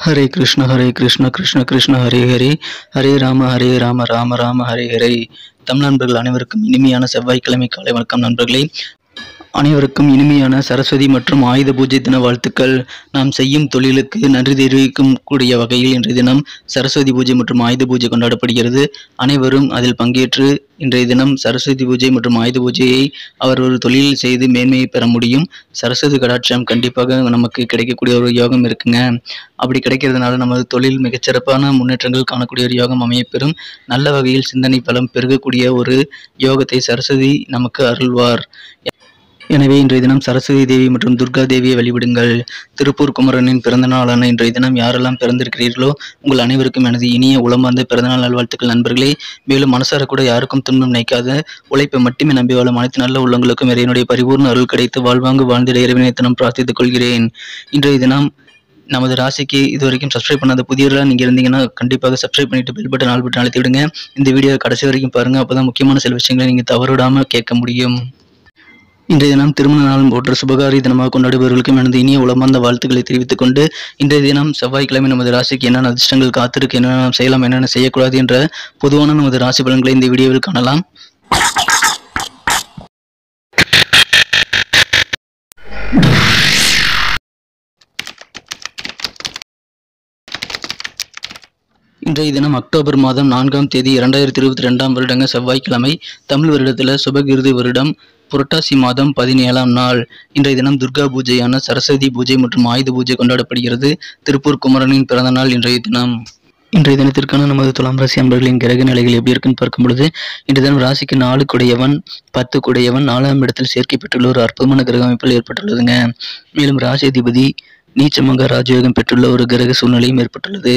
ஹரே கிருஷ்ண கிருஷ்ண கிருஷ்ண ஹரே ஹரே ஹரே ராம ராம ராம ஹரே ஹரே. தமிழ் நண்பர்கள் அனைவருக்கும் இனிமையான செவ்வாய்க்கிழமை காலை வணக்கம் நண்பர்களே. அனைவருக்கும் இனிமையான சரஸ்வதி மற்றும் ஆயுத பூஜை தின வாழ்த்துக்கள். நாம் செய்யும் தொழிலுக்கு நன்றி தெரிவிக்கும் கூடிய வகையில் இன்றைய தினம் சரஸ்வதி பூஜை மற்றும் ஆயுத பூஜை கொண்டாடப்படுகிறது. அனைவரும் அதில் பங்கேற்று இன்றைய தினம் சரஸ்வதி பூஜை மற்றும் ஆயுத பூஜையை அவர் ஒரு தொழில் செய்து மேன்மையை பெற முடியும். சரஸ்வதி கடாட்சம் கண்டிப்பாக நமக்கு கிடைக்கக்கூடிய ஒரு யோகம் இருக்குங்க. அப்படி கிடைக்கிறதுனால நமது தொழில் மிகச்சிறப்பான முன்னேற்றங்கள் காணக்கூடிய ஒரு யோகம் அமையப்பெறும். நல்ல வகையில் சிந்தனை பலம் பெருகக்கூடிய ஒரு யோகத்தை சரஸ்வதி நமக்கு அருள்வார். எனவே இன்றைய தினம் சரஸ்வதி தேவி மற்றும் துர்கா தேவியை வழிபடுங்கள். திருப்பூர் குமரனின் பிறந்த நாளான இன்றைய தினம் யாரெல்லாம் பிறந்திருக்கிறீர்களோ உங்கள் அனைவருக்கும் எனது இனிய உளமார்ந்த பிறந்தநாள் நல்வாழ்த்துக்கள் நண்பர்களே. மேலும் மனசார கூட யாருக்கும் துன்பம் நினைக்காத உழைப்பை மட்டுமே நம்பி வாழும் அனைத்து நல்ல உள்ளங்களுக்கும் இறைவனுடைய பரிபூர்ண அருள் கிடைத்து வாழ்வாங்கு வாழ்ந்திட இறைவனை தினம் பிரார்த்தித்துக் கொள்கிறேன். இன்றைய தினம் நமது ராசிக்கு இதுவரைக்கும் சப்ஸ்கிரைப் பண்ணாத புதியவர்களாக நீங்கள் இருந்தீங்கன்னா கண்டிப்பாக சப்ஸ்கிரைப் பண்ணிட்டு பெல் பட்டன் ஆல் பட்டன் அழுத்தி விடுங்க. இந்த வீடியோ கடைசி வரைக்கும் பாருங்கள். அப்போ தான் முக்கியமான சில விஷயங்களை நீங்கள் தவறுவிடாமல் கேட்க முடியும். இன்றைய தினம் திருமண நாள் போன்ற சுபகாரி தினமாக கொண்டாடுபவர்களுக்கும் எனது இனிய உளமார்ந்த வாழ்த்துக்களை தெரிவித்துக் கொண்டு இன்றைய தினம் செவ்வாய்க்கிழமை நமது ராசிக்கு என்னென்ன அதிர்ஷ்டங்கள் காத்திருக்கு, என்னென்ன செய்யலாம், என்னென்ன செய்யக்கூடாது என்ற பொதுவான நமது ராசி பலன்களை இந்த வீடியோவில் காணலாம். இன்றைய தினம் அக்டோபர் மாதம் 4ஆம் தேதி 2022 வருடங்க செவ்வாய்க்கிழமை. தமிழ் வருடத்தில் சுபகிருதி வருடம் புரட்டாசி மாதம் 17ஆம் நாள். இன்றைய தினம் துர்கா பூஜையான சரஸ்வதி பூஜை மற்றும் ஆயுத பூஜை கொண்டாடப்படுகிறது. திருப்பூர் குமரனின் பிறந்த நாள் இன்றைய தினம். இன்றைய தினத்திற்கான நமது துலாம் ராசி அன்பர்களின் கிரக நிலைகள் எப்படி இருக்குன்னு பார்க்கும் பொழுது இன்றைய தினம் ராசிக்கு 4 குடையவன் 10 குடையவன் 4ஆம் இடத்தில் சேர்க்கை பெற்றுள்ள ஒரு அற்புதமான கிரக அமைப்பில் ஏற்பட்டுள்ளதுங்க. மேலும் ராசி அதிபதி நீச்சமங்க ராஜயோகம் பெற்றுள்ள ஒரு கிரக சூழ்நிலையும் ஏற்பட்டுள்ளது.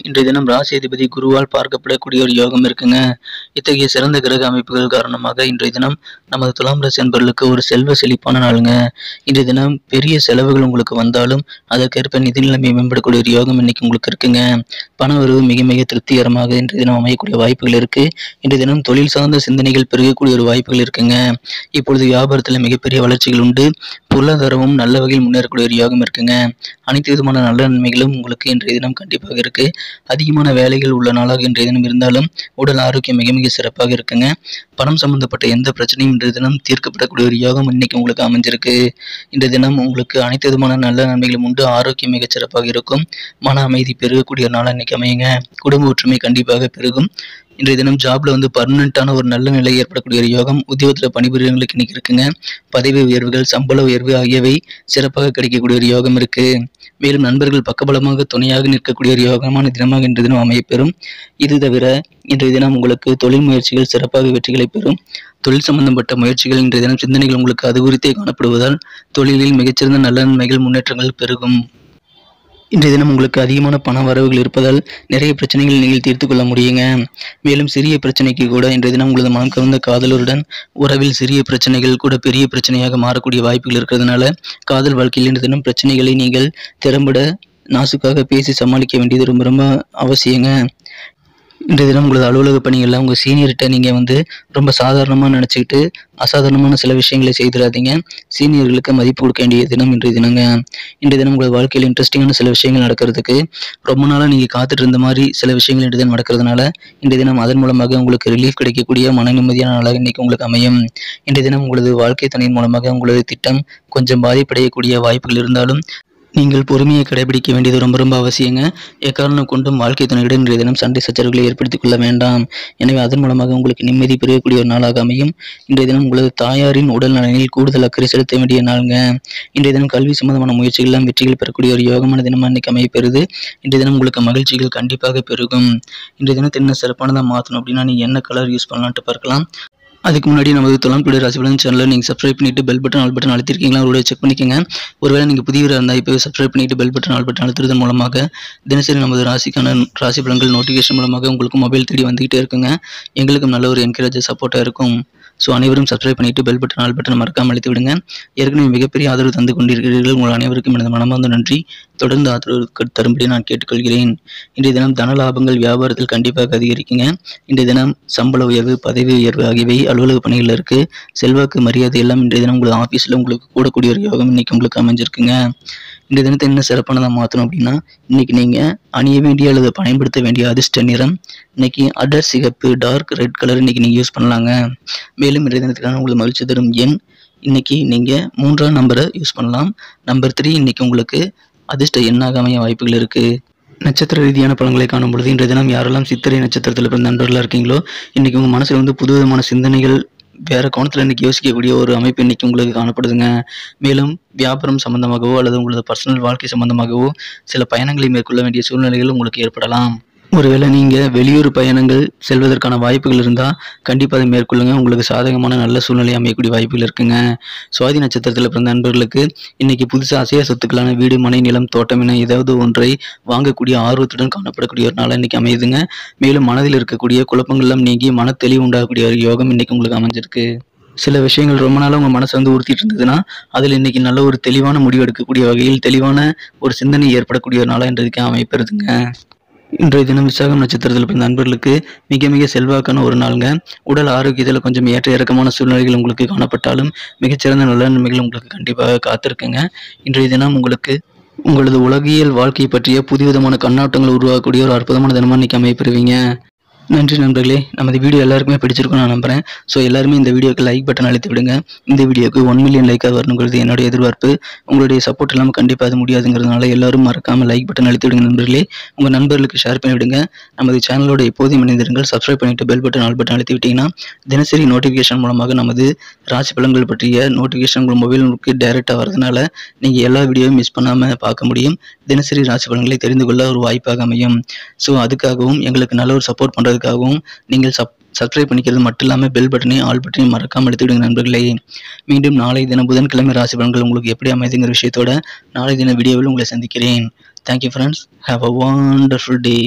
இன்றைய தினம் ராசி அதிபதி குருவால் பார்க்கப்படக்கூடிய ஒரு யோகம் இருக்குங்க. இத்தகைய சிறந்த கிரக அமைப்புகள் காரணமாக இன்றைய தினம் நமது துலாம் ராசி அன்பர்களுக்கு ஒரு செல்வ செழிப்பான நாளுங்க. இன்றைய தினம் பெரிய செலவுகள் உங்களுக்கு வந்தாலும் அதற்கேற்ப நிதி நிலைமை மேம்படக்கூடிய ஒரு யோகம் இன்னைக்கு உங்களுக்கு இருக்குங்க. பண வரவு மிக மிக திருப்திகரமாக இன்றைய தினம் அமையக்கூடிய வாய்ப்புகள் இருக்கு. இன்றைய தினம் தொழில் சார்ந்த சிந்தனைகள் பெருகக்கூடிய ஒரு வாய்ப்புகள் இருக்குங்க. இப்பொழுது வியாபாரத்தில் மிகப்பெரிய வளர்ச்சிகள் உண்டு. பொருளாதாரமும் நல்ல வகையில் முன்னேறக்கூடிய ஒரு யோகம் இருக்குங்க. அனைத்து விதமான நல்ல நன்மைகளும் உங்களுக்கு இன்றைய தினம் கண்டிப்பாக இருக்கு. அதிகமான வேலைகள் உள்ள நாளாக இன்றைய தினம் இருந்தாலும் உடல் ஆரோக்கியம் மிக மிக சிறப்பாக இருக்குங்க. பணம் சம்பந்தப்பட்ட எந்த பிரச்சனையும் இன்றைய தினம் தீர்க்கப்படக்கூடிய ஒரு யோகம் இன்னைக்கு உங்களுக்கு அமைஞ்சிருக்கு. இன்றைய தினம் உங்களுக்கு அனைத்து விதமான நல்ல நன்மைகளும் உண்டு. ஆரோக்கியம் மிகச் சிறப்பாக இருக்கும். மன அமைதி பெருகக்கூடிய ஒரு நாளாக இன்னைக்கு அமையுங்க. குடும்ப ஒற்றுமை கண்டிப்பாக பெருகும். இன்றைய தினம் ஜாப்ல பர்மனண்டான ஒரு நல்ல நிலை ஏற்படக்கூடிய ஒரு யோகம் உத்தியோகத்தில் பணிபுரியவங்களுக்கு இன்னைக்கு இருக்குங்க. பதவி உயர்வுகள் சம்பள உயர்வு ஆகியவை சிறப்பாக கிடைக்கக்கூடிய ஒரு யோகம் இருக்கு. மேலும் நண்பர்கள் பக்கபலமாக துணையாக நிற்கக்கூடிய ஒரு யோகமான தினமாக இன்றைய தினம் அமையப்பெறும். இது தவிர இன்றைய தினம் உங்களுக்கு தொழில் முயற்சிகள் சிறப்பாக வெற்றிகளை பெறும். தொழில் சம்பந்தப்பட்ட முயற்சிகள் இன்றைய தினம் சிந்தனைகள் உங்களுக்கு அது குறித்தே காணப்படுவதால் தொழிலில் மிகச்சிறந்த நல்ல நன்மைகள் முன்னேற்றங்கள் பெருகும். இன்றைய தினம் உங்களுக்கு அதிகமான பண வரவுகள் இருப்பதால் நிறைய பிரச்சனைகள் நீங்கள் தீர்த்து கொள்ள முடியுங்க. மேலும் சிறிய பிரச்சனைக்கு கூட இன்றைய தினம் உங்களது மனம் கவர்ந்த காதலருடன் உறவில் சிறிய பிரச்சனைகள் கூட பெரிய பிரச்சனையாக மாறக்கூடிய வாய்ப்புகள் இருக்கிறதுனால காதல் வாழ்க்கையில் இன்றைய தினம் பிரச்சனைகளை நீங்கள் திறம்பட நாசுக்காக பேசி சமாளிக்க வேண்டியது ரொம்ப ரொம்ப அவசியங்க. இன்றைய தினம் உங்களது அலுவலக பணிகளில் உங்கள் சீனியர்கிட்ட நீங்கள் ரொம்ப சாதாரணமாக நினச்சிக்கிட்டு அசாதாரணமான சில விஷயங்களை செய்திடாதீங்க. சீனியர்களுக்கு மதிப்பு கொடுக்க வேண்டிய தினம் இன்றைய தினங்க. இன்றைய தினம் உங்களது வாழ்க்கையில் இன்ட்ரெஸ்டிங்கான சில விஷயங்கள் நடக்கிறதுக்கு ரொம்ப நாளாக நீங்கள் காத்துட்டு இருந்த மாதிரி சில விஷயங்கள் இன்றைய தினம் நடக்கிறதுனால இன்றைய தினம் அதன் மூலமாக உங்களுக்கு ரிலீஃப் கிடைக்கக்கூடிய மன நிம்மதியான நாளாக இன்னைக்கு உங்களுக்கு அமையும். இன்றைய தினம் உங்களது வாழ்க்கை துணையின் மூலமாக உங்களது திட்டம் கொஞ்சம் பாதிப்படையக்கூடிய வாய்ப்புகள் இருந்தாலும் நீங்கள் பொறுமையை கடைபிடிக்க வேண்டியது ரொம்ப ரொம்ப அவசியங்க. எக்காரணம் கொண்டும் வாழ்க்கை துணையுடன் இன்றைய தினம் சண்டை சச்சரவுகளை ஏற்படுத்திக் கொள்ள வேண்டாம். எனவே அதன் மூலமாக உங்களுக்கு நிம்மதி பெறக்கூடிய ஒரு நாளாக அமையும். இன்றைய தினம் உங்களது தாயாரின் உடல் நலனில் கூடுதல் அக்கறை செலுத்த வேண்டிய நாளுங்க. இன்றைய தினம் கல்வி சம்பந்தமான முயற்சிகள் எல்லாம் வெற்றிகள் பெறக்கூடிய ஒரு யோகமான தினமாக இன்னைக்கு அமையப்பெறுது. இன்றைய தினம் உங்களுக்கு மகிழ்ச்சிகள் கண்டிப்பாக பெருகும். இன்றைய தினத்தை என்ன சிறப்பானதாக மாற்றணும் அப்படின்னா நீங்கள் என்ன கலர் யூஸ் பண்ணலான்ட்டு பார்க்கலாம். அதுக்கு முன்னாடி நமது துலாம் டுடே ராசி பலன் சேனலை நீங்கள் சப்ஸ்கிரைப் பண்ணிட்டு பெல் பட்டன் ஆல் பட்டன் அழுத்திருக்கீங்களா அவரோட செக் பண்ணிக்கோங்க. ஒருவேளை நீங்கள் புதியவராக இருந்தால் இப்போ சப்ஸ்கிரைப் பண்ணிட்டு பெல் பட்டன் ஆல் பட்டன் அழுத்துறதன் மூலமாக தினசரி நமது ராசிக்கான ராசி பலன்கள் நோட்டிஃபிகேஷன் மூலமாக உங்களுக்கு மொபைல் தேடி வந்துகிட்டே இருக்குங்க. எங்களுக்கும் நல்ல ஒரு என்கரேஜ் சப்போர்ட்டாக இருக்கும். ஸோ அனைவரும் சப்ஸ்கிரைப் பண்ணிட்டு பெல் பட்டன் ஆல் பட்டன் மறக்காமல் அழுத்தி விடுங்க. ஏற்கனவே மிகப்பெரிய ஆதரவு தந்து கொண்டிருக்கிறீர்கள். உங்கள் அனைவருக்கும் எனது மனமார்ந்த நன்றி. தொடர்ந்து ஆதரவு தரும்படி நான் கேட்டுக்கொள்கிறேன். இன்றைய தினம் தன லாபங்கள் வியாபாரத்தில் கண்டிப்பாக அதிகரிக்குங்க. இன்றைய தினம் சம்பள உயர்வு பதவி உயர்வு ஆகியவை அலுவலக பணிகள் இருக்குது. செல்வாக்கு மரியாதை எல்லாம் இன்றைய தினம் உங்களுக்கு ஆஃபீஸில் உங்களுக்கு கூடக்கூடிய ஒரு யோகம் இன்றைக்கி உங்களுக்கு அமைஞ்சிருக்குங்க. இந்த தினத்தை என்ன சிறப்பானதாக மாற்றணும் அப்படின்னா, இன்றைக்கி நீங்கள் அணிய வேண்டிய அல்லது பயன்படுத்த வேண்டிய அதிர்ஷ்ட நிறம் இன்றைக்கி அடர் சிகப்பு, டார்க் ரெட் கலர் இன்றைக்கி நீங்கள் யூஸ் பண்ணலாங்க. மேலும் இன்றைய தினத்துக்கான உங்களுக்கு மகிழ்ச்சி தரும் எண் இன்றைக்கி நீங்கள் 3ஆம் நம்பரை யூஸ் பண்ணலாம். நம்பர் 3 இன்றைக்கி உங்களுக்கு அதிர்ஷ்ட எண்ணாக அமைய வாய்ப்புகள் இருக்குது. நட்சத்திர ரீதியான பலன்களை காணும் பொழுது இன்றைய தினம் யாரெல்லாம் சித்திரை நட்சத்திரத்தில் பிறந்த நண்பர்களாக இருக்கீங்களோ இன்றைக்கி உங்கள் மனசில் வந்து புதுவிதமான சிந்தனைகள் வேறு கோணத்தில் இன்றைக்கி யோசிக்கக்கூடிய ஒரு அமைப்பு இன்றைக்கி உங்களுக்கு காணப்படுதுங்க. மேலும் வியாபாரம் சம்பந்தமாகவோ அல்லது உங்களது பர்சனல் வாழ்க்கை சம்பந்தமாகவோ சில பயணங்களை மேற்கொள்ள வேண்டிய சூழ்நிலைகள் உங்களுக்கு ஏற்படலாம். ஒருவேளை நீங்கள் வெளியூர் பயணங்கள் செல்வதற்கான வாய்ப்புகள் இருந்தால் கண்டிப்பாக அதை மேற்கொள்ளுங்க. உங்களுக்கு சாதகமான நல்ல சூழ்நிலை அமையக்கூடிய வாய்ப்புகள் இருக்குங்க. சுவாதி நட்சத்திரத்தில் பிறந்த நண்பர்களுக்கு இன்றைக்கி புதுசாக அசைய சொத்துக்களான வீடு, மனை, நிலம், தோட்டம் என ஏதாவது ஒன்றை வாங்கக்கூடிய ஆர்வத்துடன் காணப்படக்கூடிய ஒரு நாளாக இன்றைக்கி அமையுதுங்க. மேலும் மனதில் இருக்கக்கூடிய குழப்பங்கள்லாம் நீங்கி மன தெளிவு உண்டாகக்கூடிய ஒரு யோகம் இன்றைக்கி உங்களுக்கு அமைஞ்சிருக்கு. சில விஷயங்கள் ரொம்ப நாளாக உங்கள் மனசை வந்து உறுத்திட்டு இருந்ததுன்னா அதில் இன்றைக்கி நல்ல ஒரு தெளிவான முடிவு எடுக்கக்கூடிய வகையில் தெளிவான ஒரு சிந்தனை ஏற்படக்கூடிய ஒரு நாளாக இன்றைக்கு அமைப்பெறுதுங்க. இன்றைய தினம் விசாகம் நட்சத்திரத்தில் பிறந்த நண்பர்களுக்கு மிக மிக செல்வாக்கான ஒரு நாளுங்க. உடல் ஆரோக்கியத்தில் கொஞ்சம் ஏற்ற இறக்கமான சூழ்நிலைகள் உங்களுக்கு காணப்பட்டாலும் மிகச்சிறந்த நல்ல நன்மைகள் உங்களுக்கு கண்டிப்பாக காத்திருக்குங்க. இன்றைய தினம் உங்களுக்கு உங்களது உலகியல் வாழ்க்கை பற்றிய புதுவிதமான கண்ணோட்டங்கள் உருவாக்கக்கூடிய ஒரு அற்புதமான தினமாக இன்றைக்கி அமைப்பெறுவீங்க. நன்றி நண்பர்களே. நமது வீடியோ எல்லாருக்குமே பிடிச்சிருக்குன்னு நான் நம்புகிறேன். ஸோ எல்லாருமே இந்த வீடியோக்கு லைக் பட்டன் அழுத்தி விடுங்க. இந்த வீடியோக்கு 1 மில்லியன் லைக்காக வரணுங்கிறது என்னுடைய எதிர்பார்ப்பு. உங்களுடைய சப்போர்ட் இல்லாமல் கண்டிப்பாக அது முடியாதுங்கிறதுனால எல்லாரும் மறக்காமல் லைக் பட்டன் அழுத்தி விடுங்க நண்பர்களே. உங்கள் நண்பர்களுக்கு ஷேர் பண்ணி விடுங்க. நமது சேனலோட எப்போதும் இணைந்திருங்கள். சப்ஸ்கிரைப் பண்ணிவிட்டு பெல் பட்டன் ஆல் பட்டன் அழுத்தி விட்டிங்கன்னா தினசரி நோட்டிஃபிகேஷன் மூலமாக நமது ராசி பலன்கள் பற்றிய நோட்டிஃபிகேஷன் உங்கள் மொபைலுக்கு டைரெக்டாக வரதுனால நீங்கள் எல்லா வீடியோவும் மிஸ் பண்ணாமல் பார்க்க முடியும். தினசரி ராசி பலன்களை தெரிந்து கொள்ள ஒரு வாய்ப்பாக அமையும். ஸோ அதுக்காகவும் எங்களுக்கு நல்ல ஒரு சப்போர்ட் பண்ணுறதுக்காகவும் நீங்கள் சப்ஸ்கிரைப் பண்ணிக்கிறது மட்டும் இல்லாமல் பெல் பட்டனையும் ஆல் பட்டனையும் மறக்காமல் எடுத்து விடுங்க நண்பர்களே. மீண்டும் நாளை தினம் புதன்கிழமை ராசி பலன்கள் உங்களுக்கு எப்படி அமைதுங்கிற விஷயத்தோட நாளை தின வீடியோவில் உங்களை சந்திக்கிறேன். Thank you friends. Have a wonderful day.